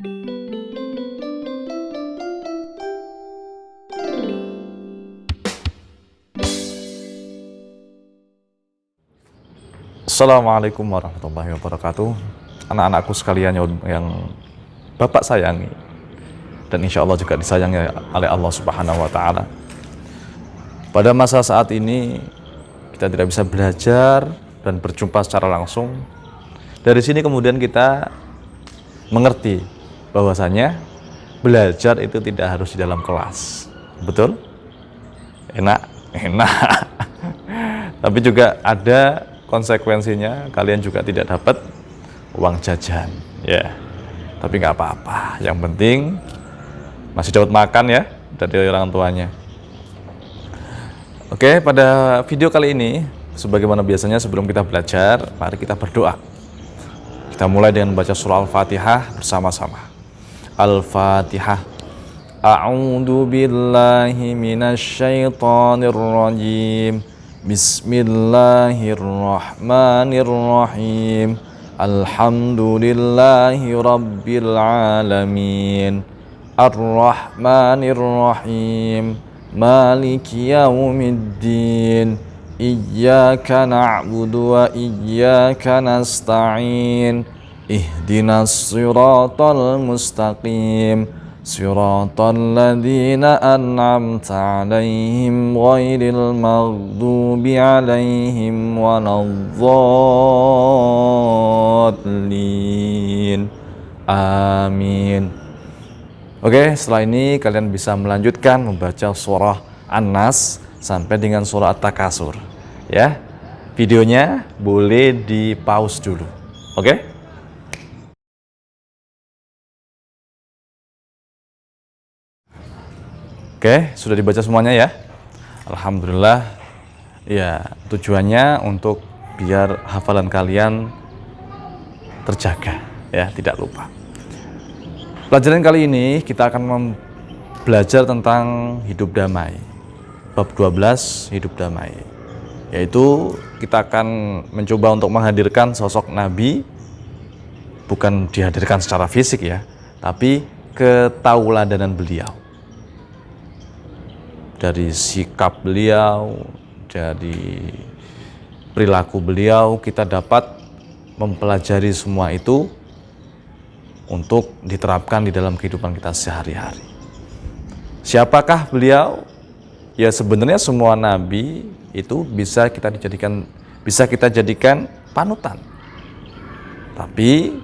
Assalamualaikum warahmatullahi wabarakatuh. Anak-anakku sekalian yang Bapak sayangi dan insya Allah juga disayangi oleh Allah Subhanahu wa Ta'ala. Pada masa saat ini kita tidak bisa belajar dan berjumpa secara langsung. Dari sini kemudian kita mengerti bahwasanya belajar itu tidak harus di dalam kelas. Betul? Enak. Tapi juga ada konsekuensinya, kalian juga tidak dapat uang jajan, ya. Tapi nggak apa-apa. Yang penting masih dapat makan ya dari orang tuanya. Oke, pada video kali ini, sebagaimana biasanya sebelum kita belajar, mari kita berdoa. Kita mulai dengan membaca surah Al-Fatihah bersama-sama. Al-Fatihah. A'udzu billahi minasyaitonir rajim. Bismillahirrahmanirrahim. Alhamdulillahi rabbil alamin. Ar-Rahmanirrahim. Maliki yaumiddin. Iyyaka na'budu wa iyyaka nasta'in. Ihdinas siratal mustaqim. Siratal ladzina an'amta 'alaihim ghairil maghdubi 'alaihim waladhdallin. Amin. Oke, setelah ini kalian bisa melanjutkan membaca surah An-Nas sampai dengan surah At-Takasur. Ya. Videonya boleh di-pause dulu. Oke? Oke, sudah dibaca semuanya ya. Alhamdulillah. Ya, tujuannya untuk biar hafalan kalian terjaga ya, tidak lupa. Pelajaran kali ini kita akan belajar tentang hidup damai. Bab 12, hidup damai. Yaitu kita akan mencoba untuk menghadirkan sosok Nabi, bukan dihadirkan secara fisik ya, tapi ketauladanan beliau. Dari sikap beliau, dari perilaku beliau, kita dapat mempelajari semua itu untuk diterapkan di dalam kehidupan kita sehari-hari. Siapakah beliau? Ya sebenarnya semua nabi itu bisa kita jadikan panutan. Tapi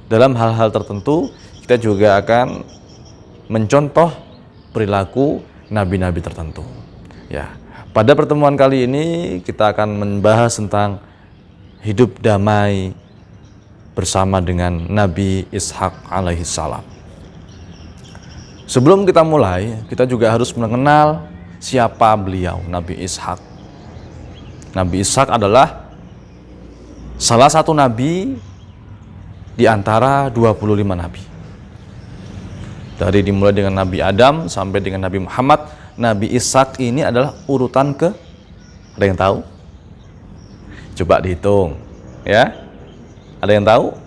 dalam hal-hal tertentu kita juga akan mencontoh perilaku nabi-nabi tertentu. Ya, pada pertemuan kali ini kita akan membahas tentang hidup damai bersama dengan Nabi Ishak alaihi salam. Sebelum kita mulai, kita juga harus mengenal siapa beliau, Nabi Ishak. Nabi Ishak adalah salah satu nabi di antara 25 nabi. Dari dimulai dengan Nabi Adam sampai dengan Nabi Muhammad, Nabi Ishak ini adalah urutan ke, ada yang tahu? Coba dihitung, ya. Ada yang tahu?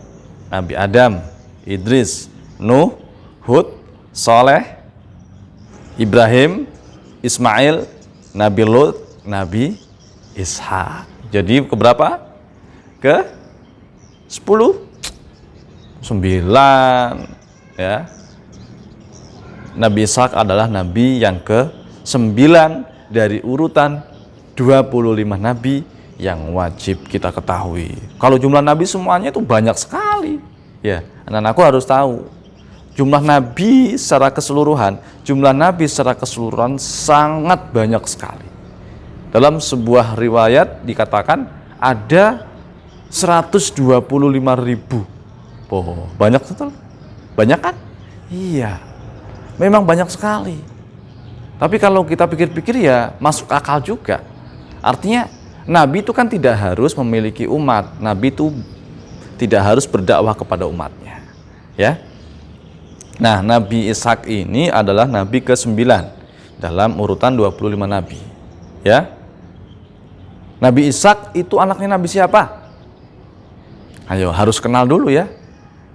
Nabi Adam, Idris, Nuh, Hud, Saleh, Ibrahim, Ismail, Nabi Lut, Nabi Ishak. Jadi keberapa? Ke 10? 9, ya. Nabi Ishak adalah nabi yang ke-9 dari urutan 25 nabi yang wajib kita ketahui. Kalau jumlah nabi semuanya itu banyak sekali. Ya, anak-anakku harus tahu. Jumlah nabi secara keseluruhan sangat banyak sekali. Dalam sebuah riwayat dikatakan ada 125.000. Oh, banyak betul? Banyak kan? Iya. Memang banyak sekali. Tapi kalau kita pikir-pikir ya masuk akal juga. Artinya Nabi itu kan tidak harus memiliki umat. Nabi itu tidak harus berdakwah kepada umatnya. Ya. Nah, Nabi Ishak ini adalah Nabi ke-9 dalam urutan 25 Nabi. Ya. Nabi Ishak itu anaknya Nabi siapa? Ayo, harus kenal dulu ya.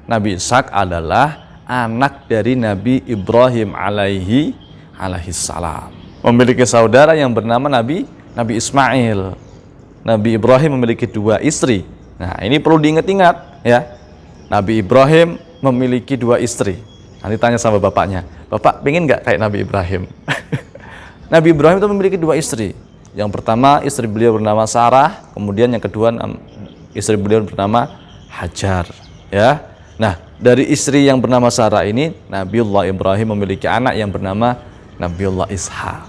Nabi Ishak adalah anak dari Nabi Ibrahim alaihi salam. Memiliki saudara yang bernama Nabi Ismail. Nabi Ibrahim memiliki 2 istri. Nah, ini perlu diingat-ingat ya. Nabi Ibrahim memiliki 2 istri. Nanti tanya sama bapaknya, "Bapak pengen nggak kayak Nabi Ibrahim?" Nabi Ibrahim itu memiliki 2 istri. Yang pertama istri beliau bernama Sarah, kemudian yang kedua istri beliau bernama Hajar. Ya. Nah, dari istri yang bernama Sarah ini, Nabiullah Ibrahim memiliki anak yang bernama Nabiullah Ishak.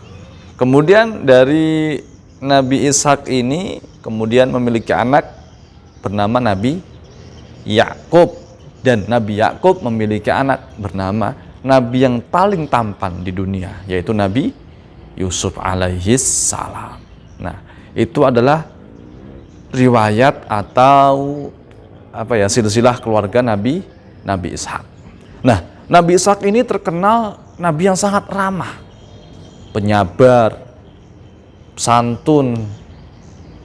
Kemudian dari Nabi Ishak ini kemudian memiliki anak bernama Nabi Yakub, dan Nabi Yakub memiliki anak bernama Nabi yang paling tampan di dunia, yaitu Nabi Yusuf alaihi salam. Nah, itu adalah riwayat atau silsilah keluarga Nabi Ishak. Nah, Nabi Ishak ini terkenal Nabi yang sangat ramah, penyabar, santun,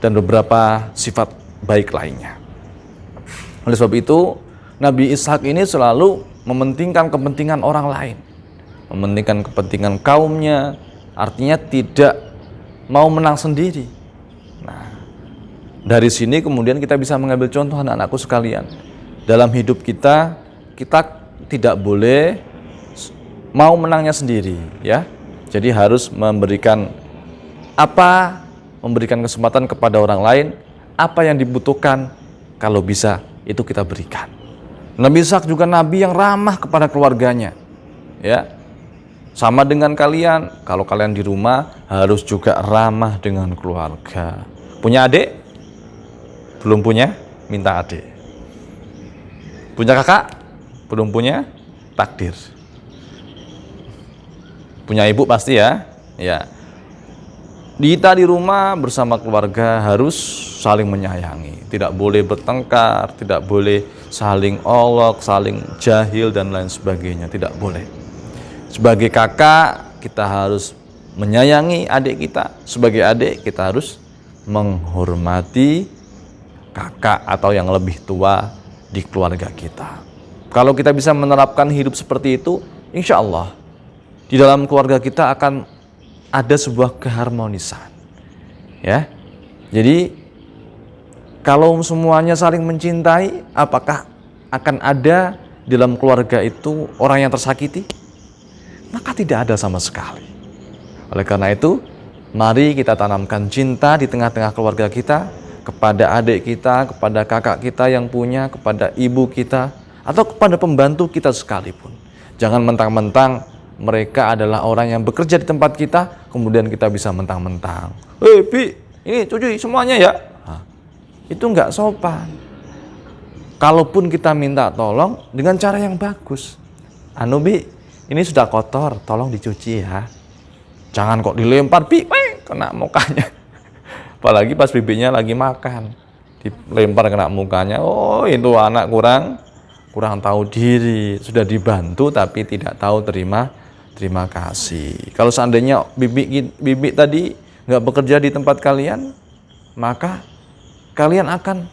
dan beberapa sifat baik lainnya. Oleh sebab itu, Nabi Ishak ini selalu mementingkan kepentingan orang lain, mementingkan kepentingan kaumnya, artinya tidak mau menang sendiri. Nah, dari sini kemudian kita bisa mengambil contoh, anak-anakku sekalian. Dalam hidup kita tidak boleh mau menangnya sendiri, ya. Jadi harus memberikan kesempatan kepada orang lain, apa yang dibutuhkan, kalau bisa itu kita berikan. Nabi Ishak juga nabi yang ramah kepada keluarganya, ya. Sama dengan kalian, kalau kalian di rumah harus juga ramah dengan keluarga. Punya adik? Belum punya? Minta adik. Punya kakak? Belum punya? Takdir. Punya ibu pasti ya? Ya. Kita di rumah bersama keluarga harus saling menyayangi. Tidak boleh bertengkar, tidak boleh saling olok, saling jahil dan lain sebagainya. Tidak boleh. Sebagai kakak, kita harus menyayangi adik kita. Sebagai adik, kita harus menghormati kakak atau yang lebih tua di keluarga kita. Kalau kita bisa menerapkan hidup seperti itu, insya Allah di dalam keluarga kita akan ada sebuah keharmonisan. Ya, jadi kalau semuanya saling mencintai, apakah akan ada di dalam keluarga itu orang yang tersakiti? Maka tidak ada sama sekali. Oleh karena itu, mari kita tanamkan cinta di tengah-tengah keluarga kita, kepada adik kita, kepada kakak kita yang punya, kepada ibu kita, atau kepada pembantu kita sekalipun. Jangan mentang-mentang mereka adalah orang yang bekerja di tempat kita, kemudian kita bisa mentang-mentang, Bi, ini cuci semuanya ya. Nah, itu nggak sopan. Kalaupun kita minta tolong dengan cara yang bagus, Bi, ini sudah kotor, tolong dicuci ya. Jangan kok dilempar, Bi, kena mukanya. Apalagi pas bibinya lagi makan, dilempar kena mukanya. Oh, itu anak kurang tahu diri. Sudah dibantu tapi tidak tahu terima kasih. Kalau seandainya bibi tadi nggak bekerja di tempat kalian, maka kalian akan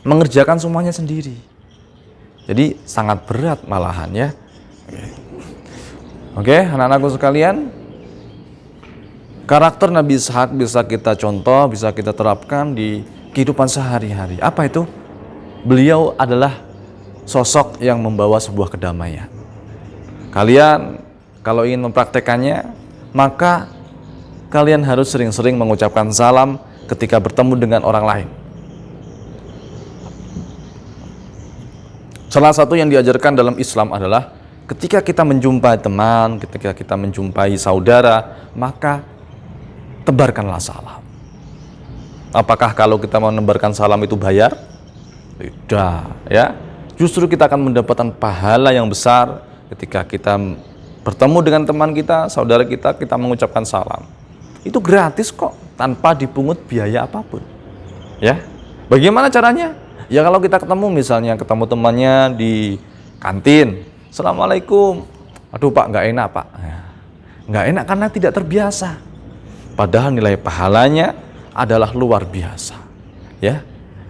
mengerjakan semuanya sendiri. Jadi sangat berat malahan ya. Oke, anak-anakku sekalian, karakter Nabi Ishak bisa kita contoh, bisa kita terapkan di kehidupan sehari-hari. Apa itu? Beliau adalah sosok yang membawa sebuah kedamaian. Kalian kalau ingin mempraktekannya, maka kalian harus sering-sering mengucapkan salam ketika bertemu dengan orang lain. Salah satu yang diajarkan dalam Islam adalah ketika kita menjumpai teman, ketika kita menjumpai saudara, maka tebarkanlah salam. Apakah kalau kita menebarkan salam itu bayar? Tidak, ya. Justru kita akan mendapatkan pahala yang besar ketika kita bertemu dengan teman kita, saudara kita mengucapkan salam. Itu gratis kok, tanpa dipungut biaya apapun. Ya. Bagaimana caranya? Ya kalau kita ketemu temannya di kantin, Assalamualaikum. Aduh Pak, nggak enak Pak. Nggak enak karena tidak terbiasa. Padahal nilai pahalanya adalah luar biasa. Ya,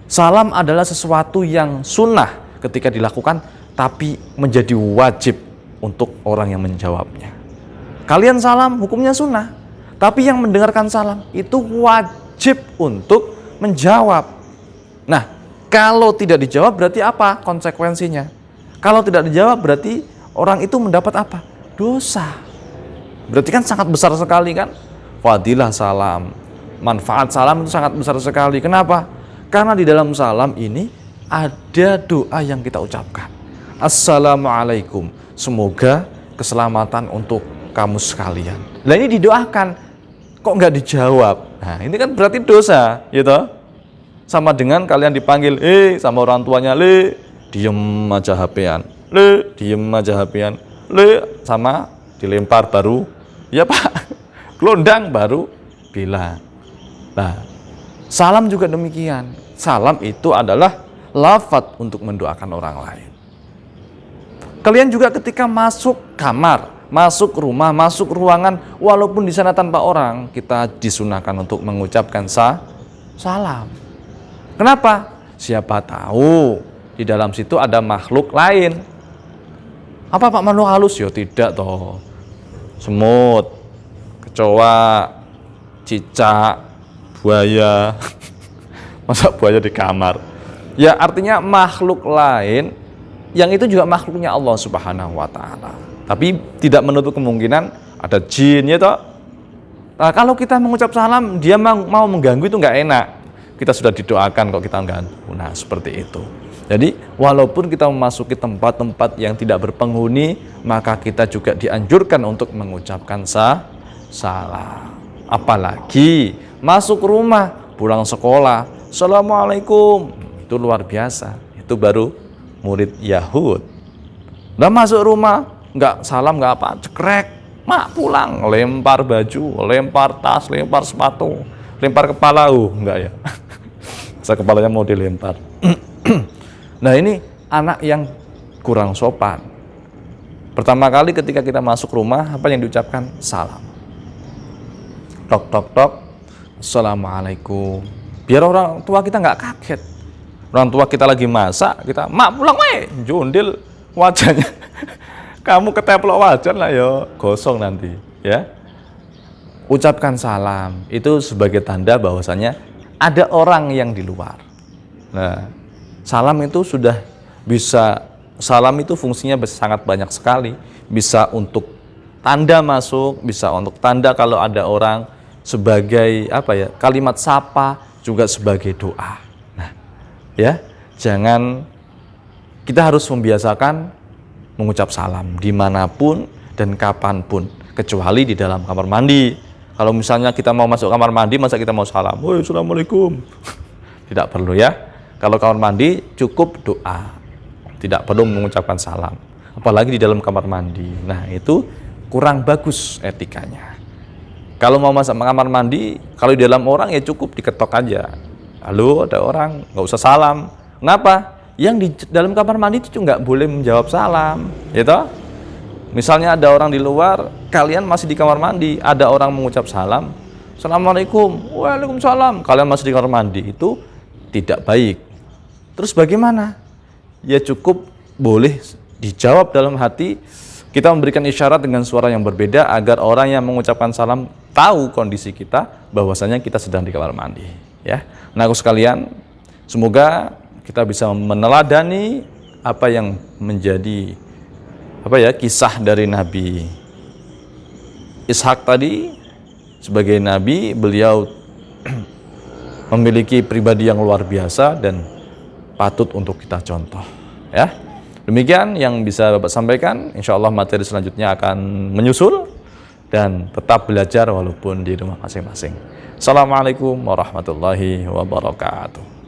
salam adalah sesuatu yang sunnah ketika dilakukan, tapi menjadi wajib untuk orang yang menjawabnya. Kalian salam, hukumnya sunnah. Tapi yang mendengarkan salam itu wajib untuk menjawab. Nah, kalau tidak dijawab berarti apa konsekuensinya? Kalau tidak dijawab berarti orang itu mendapat apa? Dosa. Berarti kan sangat besar sekali kan? Fadilah salam, manfaat salam itu sangat besar sekali. Kenapa? Karena di dalam salam ini ada doa yang kita ucapkan. Assalamualaikum, semoga keselamatan untuk kamu sekalian. Nah ini didoakan, kok nggak dijawab? Nah ini kan berarti dosa, gitu. Sama dengan kalian dipanggil, sama orang tuanya, diem aja HP-an, diem aja HP-an, sama dilempar baru, ya Pak, gelondang baru bilang. Nah, salam juga demikian. Salam itu adalah lafaz untuk mendoakan orang lain. Kalian juga ketika masuk kamar, masuk rumah, masuk ruangan, walaupun di sana tanpa orang, kita disunahkan untuk mengucapkan salam. Kenapa? Siapa tahu di dalam situ ada makhluk lain. Apa Pak, makhluk halus? Ya tidak toh. Semut, kecoa, cicak, buaya. Masa buaya di kamar? Ya artinya makhluk lain yang itu juga makhluknya Allah Subhanahu wa taala. Tapi tidak menutup kemungkinan ada jin ya toh. Nah, kalau kita mengucap salam dia mau mengganggu itu nggak enak. Kita sudah didoakan kok kita mengganggu. Nah, seperti itu. Jadi walaupun kita memasuki tempat-tempat yang tidak berpenghuni, maka kita juga dianjurkan untuk mengucapkan salam. Apalagi masuk rumah, pulang sekolah, Assalamualaikum, itu luar biasa. Itu baru murid Yahud. Udah masuk rumah, nggak salam, nggak apa, cekrek, mak pulang, lempar baju, lempar tas, lempar sepatu, lempar kepala, enggak ya. Masa kepalanya mau dilempar. Nah ini anak yang kurang sopan. Pertama kali ketika kita masuk rumah, apa yang diucapkan? Salam. Tok tok tok, Assalamualaikum. Biar orang tua kita nggak kaget. Orang tua kita lagi masak, kita, mak pulang weh, jundil wajahnya. Kamu keteplok wajan lah ya, gosong nanti, ya. Ucapkan salam, itu sebagai tanda bahwasanya ada orang yang di luar. Nah, salam itu sudah bisa, salam itu fungsinya sangat banyak sekali. Bisa untuk tanda masuk, bisa untuk tanda kalau ada orang, sebagai apa ya, kalimat sapa, juga sebagai doa. Nah, ya, jangan, kita harus membiasakan mengucap salam dimanapun dan kapanpun, kecuali di dalam kamar mandi. Kalau misalnya kita mau masuk kamar mandi, masa kita mau salam, woi assalamualaikum, tidak perlu ya. Kalau kamar mandi cukup doa, tidak perlu mengucapkan salam, apalagi di dalam kamar mandi. Nah itu kurang bagus etikanya. Kalau mau masuk kamar mandi, kalau di dalam orang ya cukup diketok aja, halo ada orang, nggak usah salam. Kenapa? Yang di dalam kamar mandi itu nggak boleh menjawab salam, gitu. Misalnya ada orang di luar, kalian masih di kamar mandi, ada orang mengucap salam, Assalamualaikum, waalaikumsalam, kalian masih di kamar mandi, itu tidak baik. Terus bagaimana? Ya cukup boleh dijawab dalam hati, kita memberikan isyarat dengan suara yang berbeda agar orang yang mengucapkan salam tahu kondisi kita, bahwasanya kita sedang di kamar mandi. Ya, nah aku sekalian, semoga kita bisa meneladani apa yang menjadi kisah dari Nabi Ishak tadi. Sebagai Nabi, beliau memiliki pribadi yang luar biasa dan patut untuk kita contoh. Ya, demikian yang bisa Bapak sampaikan. Insya Allah materi selanjutnya akan menyusul, dan tetap belajar walaupun di rumah masing-masing. Assalamualaikum warahmatullahi wabarakatuh.